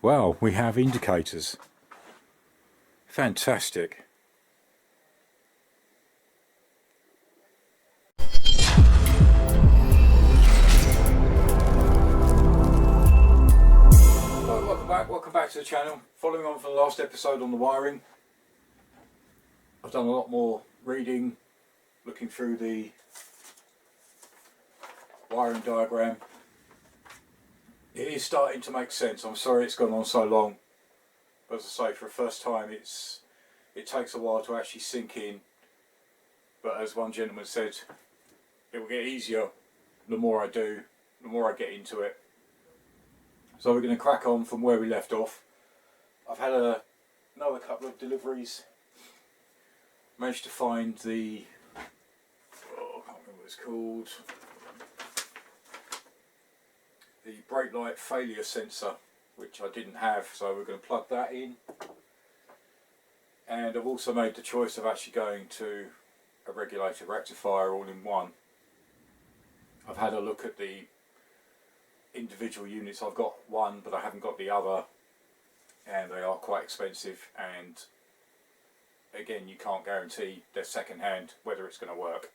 Wow, we have indicators. Fantastic. Welcome back to the channel. Following on from the last episode on the wiring, I've done a lot more reading, looking through the wiring diagram. It is starting to make sense. I'm sorry it's gone on so long, but as I say, for the first time it takes a while to actually sink in, but as one gentleman said, it will get easier the more I do, the more I get into it. So we're going to crack on from where we left off. I've had another couple of deliveries. Managed to find the, I can't remember what it's called, the brake light failure sensor, which I didn't have, so we're going to plug that in. And I've also made the choice of actually going to a regulator rectifier all in one. I've had a look at the individual units. I've got one, but I haven't got the other, and they are quite expensive, and again, you can't guarantee they're second hand whether it's going to work.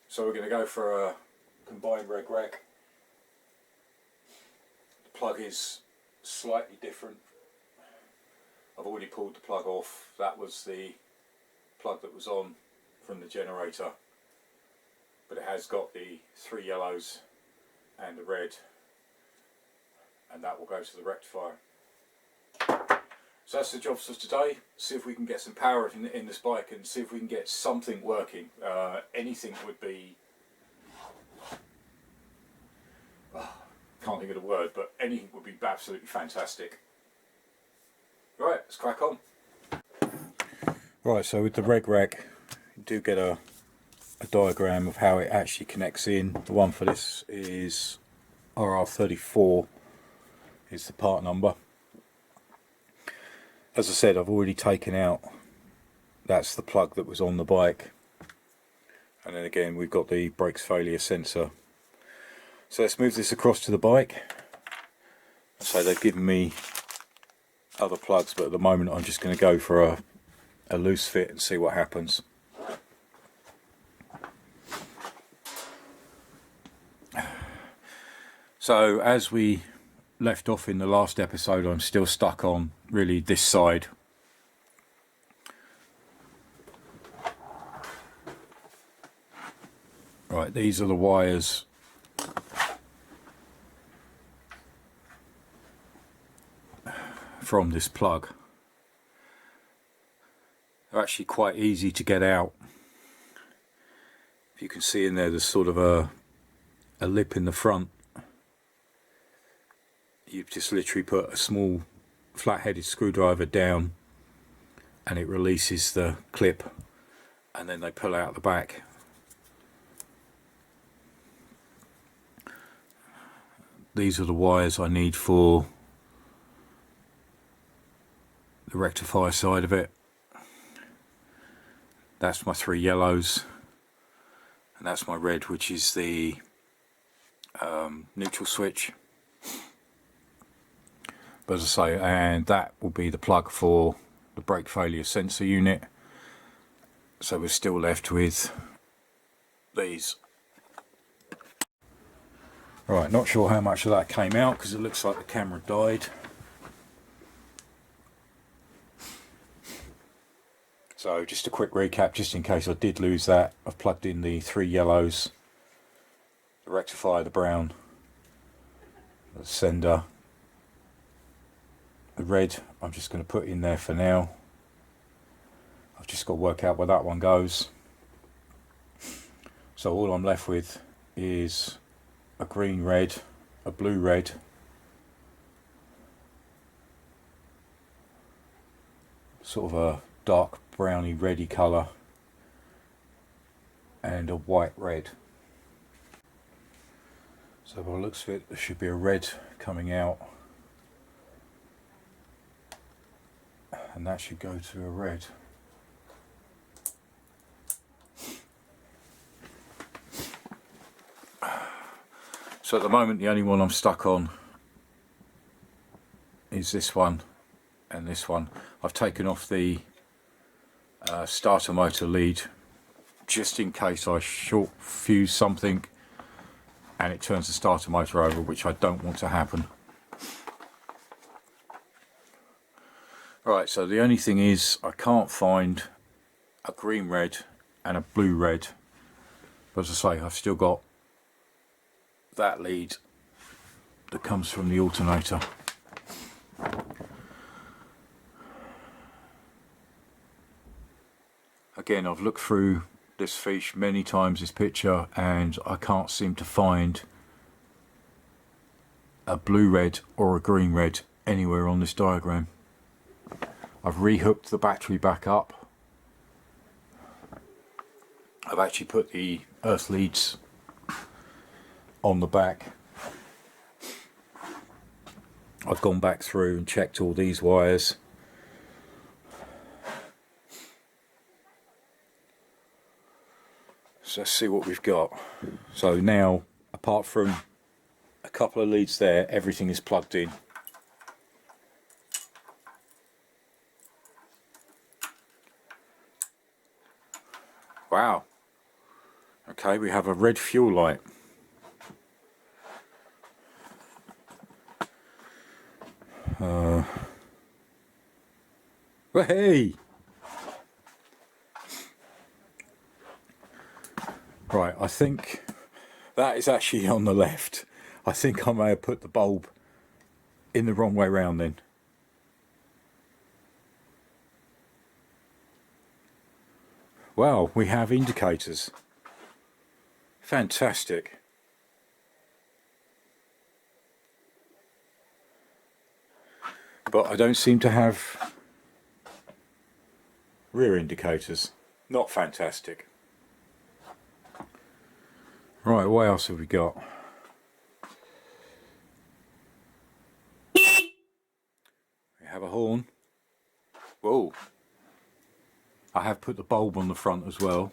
So we're going to go for a combined reg rec. The plug is slightly different. I've already pulled the plug off. That was the plug that was on from the generator, but it has got the 3 yellows and a red, and that will go to the rectifier. So that's the job for today. See if we can get some power in this bike and see if we can get something working. Anything would be, can't think of the word, but anything would be absolutely fantastic. Right, let's crack on. Right, so with the reg rack, you do get a diagram of how it actually connects in. The one for this is RR34 is the part number. As I said, I've already taken out, that's the plug that was on the bike, and then again we've got the brakes failure sensor. So let's move this across to the bike. So they've given me other plugs, but at the moment I'm just going to go for a loose fit and see what happens. So as we left off in the last episode, I'm still stuck on really this side. Right, these are the wires from this plug. They're actually quite easy to get out. If you can see in there's sort of a lip in the front. You just literally put a small flat-headed screwdriver down and it releases the clip, and then they pull out the back. These are the wires I need for the rectifier side of it. That's my 3 yellows, and that's my red, which is the neutral switch. But as I say, and that will be the plug for the brake failure sensor unit. So we're still left with these. Right, not sure how much of that came out because it looks like the camera died. So just a quick recap, just in case I did lose that. I've plugged in the 3 yellows, the rectifier, the brown, the sender. The red I'm just going to put in there for now. I've just got to work out where that one goes. So all I'm left with is a green red, a blue red, sort of a dark browny reddy colour, and a white red. So by the looks of it, there should be a red coming out, and that should go to a red. So at the moment the only one I'm stuck on is this one and this one. I've taken off the starter motor lead just in case I short fuse something and it turns the starter motor over, which I don't want to happen. Right, so the only thing is I can't find a green red and a blue red. But as I say, I've still got that lead that comes from the alternator. Again, I've looked through this fiche many times, this picture, and I can't seem to find a blue red or a green red anywhere on this diagram. I've rehooked the battery back up. I've actually put the earth leads on the back. I've gone back through and checked all these wires. So let's see what we've got. So now, apart from a couple of leads there, everything is plugged in. Wow. Okay, we have a red fuel light. Hey! Right, I think that is actually on the left. I think I may have put the bulb in the wrong way round then. Wow, we have indicators. Fantastic. But I don't seem to have rear indicators. Not fantastic. Right, what else have we got? We have a horn. Whoa. I have put the bulb on the front as well.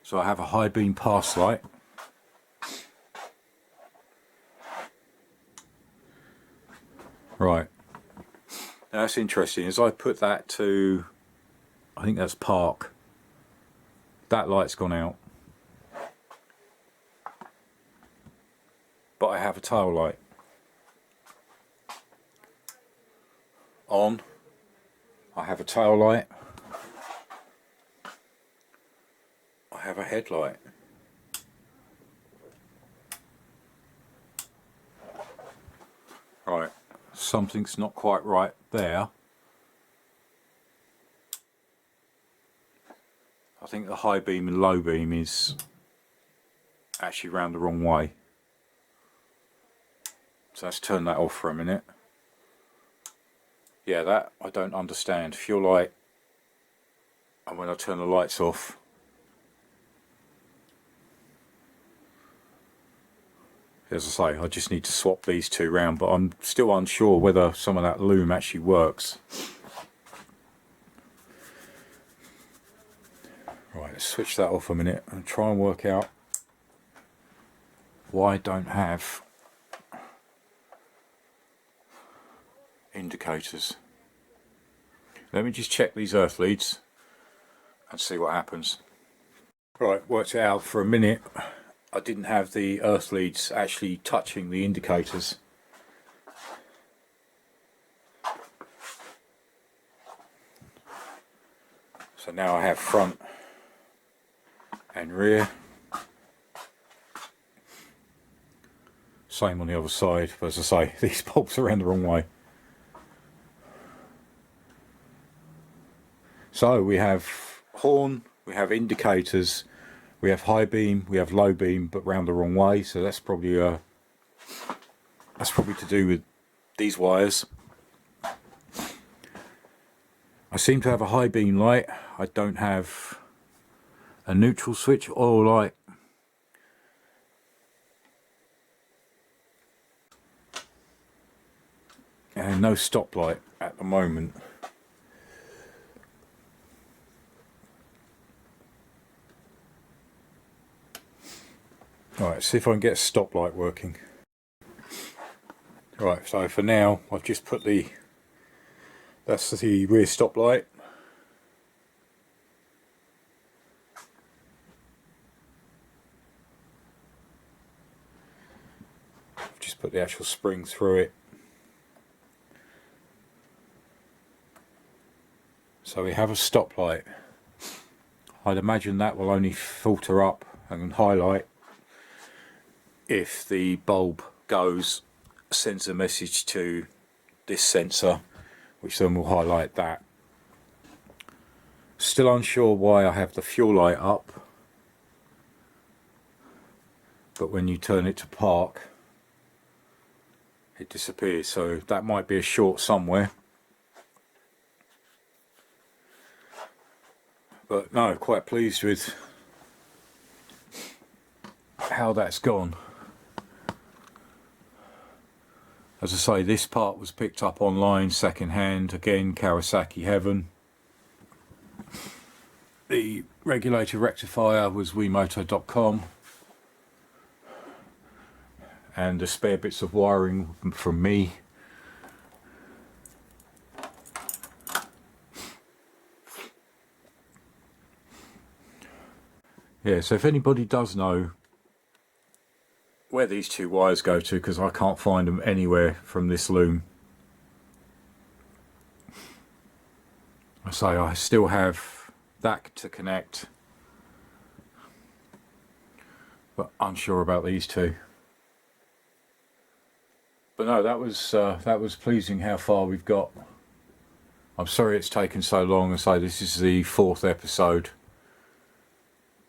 So I have a high beam pass light. Right. Now that's interesting. As I put that to, I think that's park, that light's gone out. But I have a tail light on. I have a tail light. I have a headlight. Right, something's not quite right there. I think the high beam and low beam is actually round the wrong way. So let's turn that off for a minute. Yeah, that I don't understand. Fuel light, and when I turn the lights off, as I say, I just need to swap these two round, but I'm still unsure whether some of that loom actually works. Right, let's switch that off a minute and try and work out why I don't have indicators. Let me just check these earth leads and see what happens. Right, worked it out. For a minute I didn't have the earth leads actually touching the indicators. So now I have front and rear. Same on the other side, but as I say, these bulbs are around the wrong way. So we have horn, we have indicators, we have high beam, we have low beam, but round the wrong way. So that's probably to do with these wires. I seem to have a high beam light. I don't have a neutral switch or light. And no stoplight at the moment. Alright, see if I can get a stoplight working. Right, so for now I've just put that's the rear stoplight. I've just put the actual spring through it. So we have a stoplight. I'd imagine that will only filter up and highlight if the bulb goes, sends a message to this sensor, which then will highlight that. Still unsure why I have the fuel light up, but when you turn it to park it disappears, so that might be a short somewhere. But no, quite pleased with how that's gone. As I say, this part was picked up online second hand, again Kawasaki heaven. The regulator rectifier was wemoto.com, and the spare bits of wiring from me. Yeah, so if anybody does know where these two wires go to, because I can't find them anywhere from this loom. I say I still have that to connect, but unsure about these two. But no, that was pleasing how far we've got. I'm sorry it's taken so long. I say this is the 4th episode,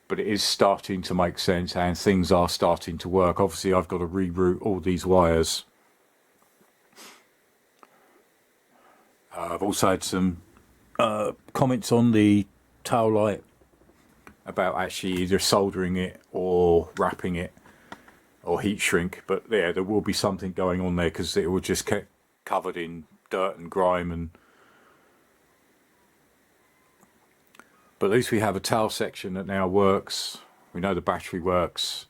but it is starting to make sense and things are starting to work. Obviously I've got to reroute all these wires. I've also had some comments on the tail light about actually either soldering it or wrapping it or heat shrink, but yeah, there will be something going on there because it will just get covered in dirt and grime. But at least we have a tail section that now works. We know the battery works.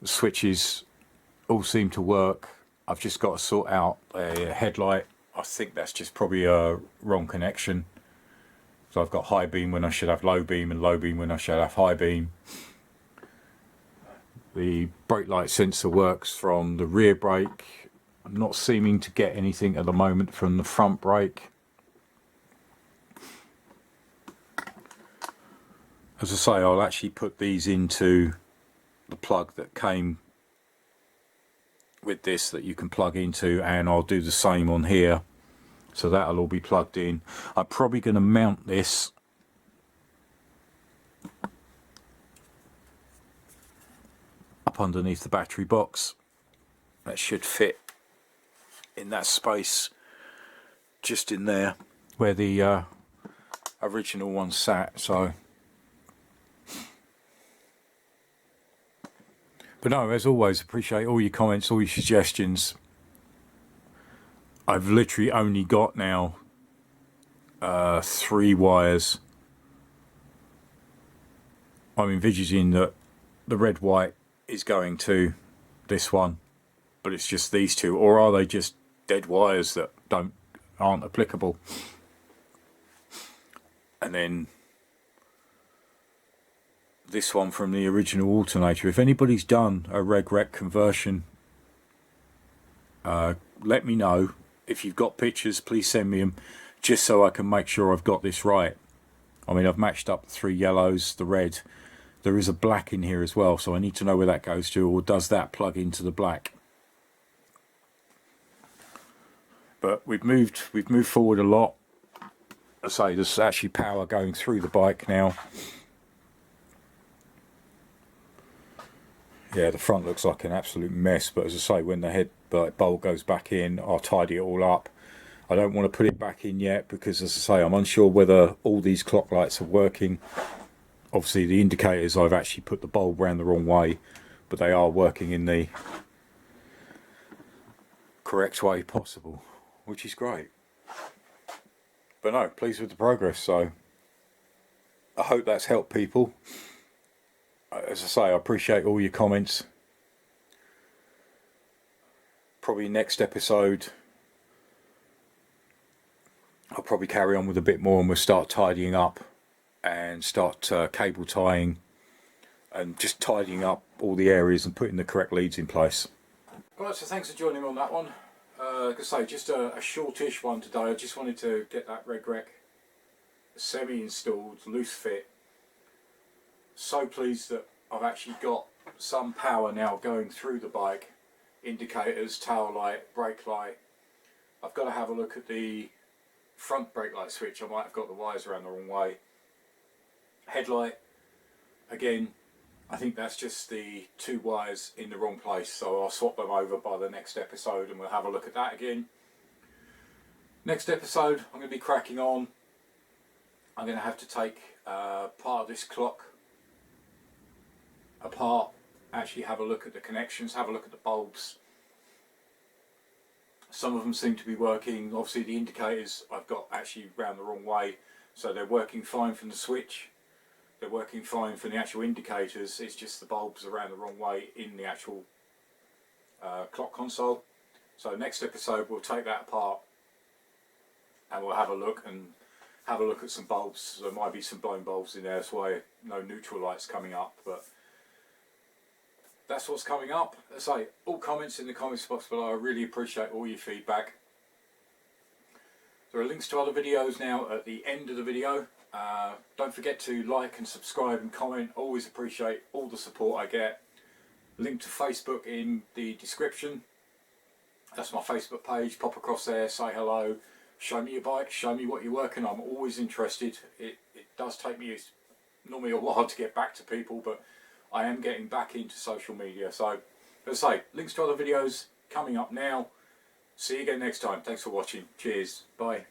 The switches all seem to work. I've just got to sort out a headlight. I think that's just probably a wrong connection. So I've got high beam when I should have low beam, and low beam when I should have high beam. The brake light sensor works from the rear brake. I'm not seeming to get anything at the moment from the front brake. As I say, I'll actually put these into the plug that came with this that you can plug into, and I'll do the same on here. So that'll all be plugged in. I'm probably going to mount this up underneath the battery box. That should fit in that space just in there where the original one sat. So, but no, as always, appreciate all your comments, all your suggestions. I've literally only got now 3 wires. I'm envisaging that the red white is going to this one, but it's just these two, or are they just dead wires that aren't applicable? And then this one from the original alternator. If anybody's done a reg-rec conversion, let me know. If you've got pictures, please send me them, just so I can make sure I've got this right. I mean, I've matched up the 3 yellows, the red. There is a black in here as well, so I need to know where that goes to, or does that plug into the black? But we've moved forward a lot. I say there's actually power going through the bike now. Yeah, the front looks like an absolute mess, but as I say, when the head bolt goes back in, I'll tidy it all up. I don't want to put it back in yet because, as I say, I'm unsure whether all these clock lights are working. Obviously the indicators, I've actually put the bulb around the wrong way, but they are working in the correct way possible, which is great. But no, pleased with the progress, so I hope that's helped people. as I say, I appreciate all your comments. Probably next episode I'll probably carry on with a bit more, and we'll start tidying up and start cable tying and just tidying up all the areas and putting the correct leads in place. Right, so thanks for joining me on that one. Like I say, just a shortish one today. I just wanted to get that Red Rec semi-installed, loose fit. So pleased that I've actually got some power now going through the bike. Indicators, tail light, brake light. I've got to have a look at the front brake light switch. I might have got the wires around the wrong way. Headlight, again, I think that's just the 2 wires in the wrong place, so I'll swap them over by the next episode and we'll have a look at that again. Next episode I'm going to be cracking on. I'm going to have to take part of this clock apart, actually have a look at the connections, have a look at the bulbs. Some of them seem to be working. Obviously the indicators I've got actually round the wrong way, so they're working fine from the switch, they're working fine from the actual indicators. It's just the bulbs are around the wrong way in the actual clock console. So next episode we'll take that apart and we'll have a look at some bulbs. There might be some blown bulbs in there, that's why no neutral lights coming up, but that's what's coming up. As I say, all comments in the comments box below. I really appreciate all your feedback. There are links to other videos now at the end of the video. Don't forget to like and subscribe and comment. Always appreciate all the support I get. Link to Facebook in the description. That's my Facebook page. Pop across there, say hello, show me your bike, show me what you're working on. I'm always interested. It does take me normally a while to get back to people, but I am getting back into social media. So, as I say, links to other videos coming up now. See you again next time. Thanks for watching. Cheers. Bye.